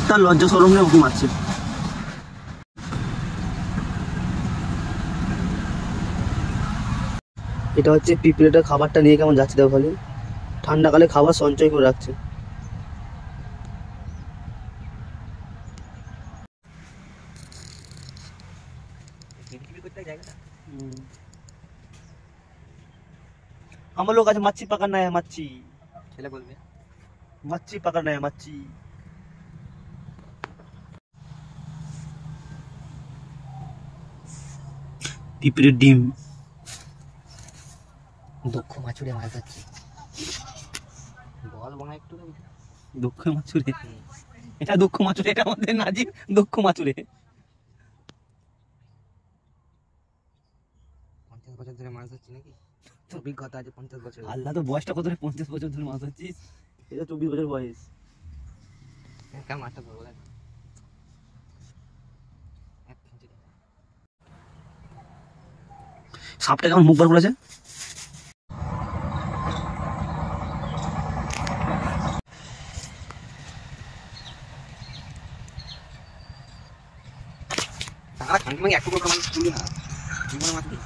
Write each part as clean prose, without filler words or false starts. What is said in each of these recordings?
তার লজ্জা শরম নিয়ে উঁকি মারছে। এটা হচ্ছে পিঁপড়েটা খাবারটা নিয়ে কেমন যাচ্ছে দেখো খালি, ঠান্ডাকালে খাবার সঞ্চয় করে রাখছে। हम लोग आज मच्छी पकड़ना है, मच्छी ছেলে বলবে मच्छी पकड़ना है, मच्छी। পিঁপড়ের ডিম। দক্ষ মাছুরে মাছ ধরছে, বল বানা একটু দক্ষ মাছুরে, এটা দক্ষ মাছুরে, এটা আমাদের নাজির দক্ষ মাছুরে। 50 বছর ধরে মাছ ধরছি নাকি, অভিজ্ঞতা আছে 50 বছর। আল্লাহ, তো বয়সটা কত রে, 50 বছর ধরে মাছ ধরছিস, এটা 24 বছর বয়স। কেমন মাছটা ধরবো দেখ, সাপটা কেমন মুখ বার করেছে। আর খানকি মাছ একটু করে মাছ তুলি না, জীবনে মাছ তুলি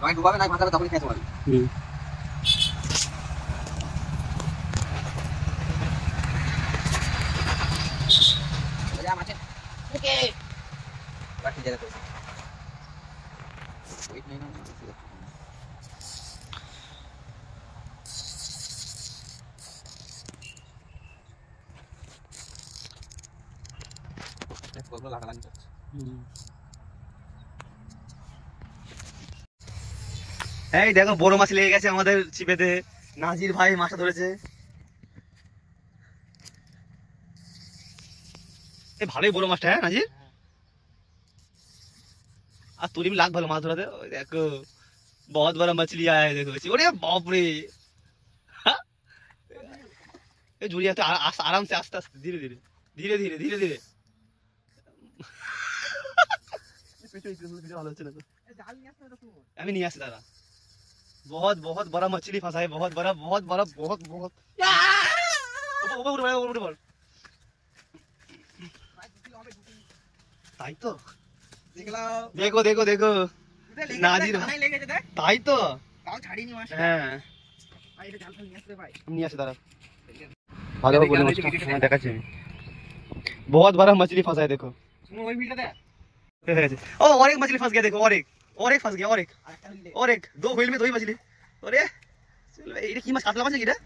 নয় ডুবাবে না মাথাটা তখন খেতে পারবি। ওকে বাকি জায়গা তো ওয়েট নেই না, বলবো লাগা লাগি যাচ্ছে। এই দেখো বড় মাছ লেগে গেছে আমাদের ছিপেতে, নাজির ভাই মাছটা ধরেছে। এই ভালোই বড় মাছটা, হ্যাঁ নাজির, আর তোর भी लाख ভালো মাছ ধরাতে। ওই দেখো बहुत बड़ा मछली आया है, देखो। ओरे बाप रे, এই জুড়িয়া তো आराम से, आस्ते आस्ते, धीरे धीरे धीरे धीरे धीरे धीरे। ভালো হচ্ছে না তো, আমি নিয়ে আসি দাদা। बहुत बहुत बड़ा मछली फंसा है, बहुत बड़ा, बहुत बड़ा, बहुत बहुत। তাই তো, দেখো দেখো দেখো নাজির, তাই তো, হ্যাঁ নিয়ে আসি দাদা। ভালো বলে দেখাচ্ছি আমি, बहुत बड़ा मछली फंसा है, देखो। ओ और एक मछली फंस गया, देखो, और एक फंस गया, और एक 2 व्हील में 2 ही मछली। अरे এটা কি মাছ, কাতলা মাছ নাকি এটা?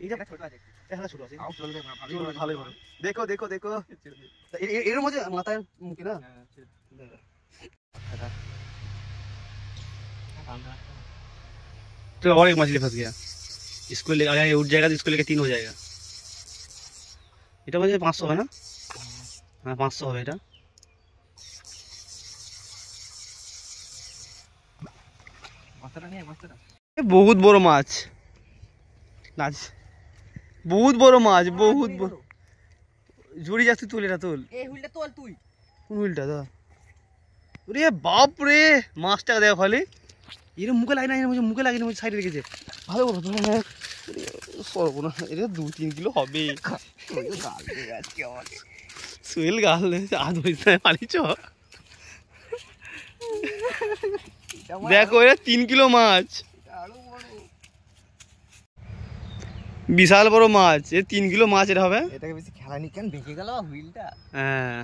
এটা ছোট আছে, এটা ছোট আছে, ভালোই ভালো। দেখো দেখো দেখো, এর মধ্যে মাথায় মুখে না। तो और एक मछली फंस गया, इसको ले आया, उठ जाएगा तो इसको लेके 3 हो जाएगा। এটা বলছে 500 है ना, हाँ 500 হবে এটা। बहुत বড় মাছ, बहुत বড় মাছ, बहुत বড়। জড়ি যাচ্ছে, তুল এটা, তুল এই হুইলটা, তোল তুই। কোন হুইলটা দা? ওরে বাপ রে, মাছটা দেখো খালি, এর মুখে লাগে না, এর মুখে লাগে না, সাইডে রেখেছে। ভালো বড় তো মানে, সর্বনা, এটা 2-3 কিলো হবে। সোহেল গাল আ ধরিস না, পানি চ। দেখো এটা 3 কিলো মাছ, বিশাল বড় মাছ, এ 3 কিলো মাছ এটা হবে। এটাকে বেশি খেলা নি কেন, ভেঙে গেল হুইলটা। হ্যাঁ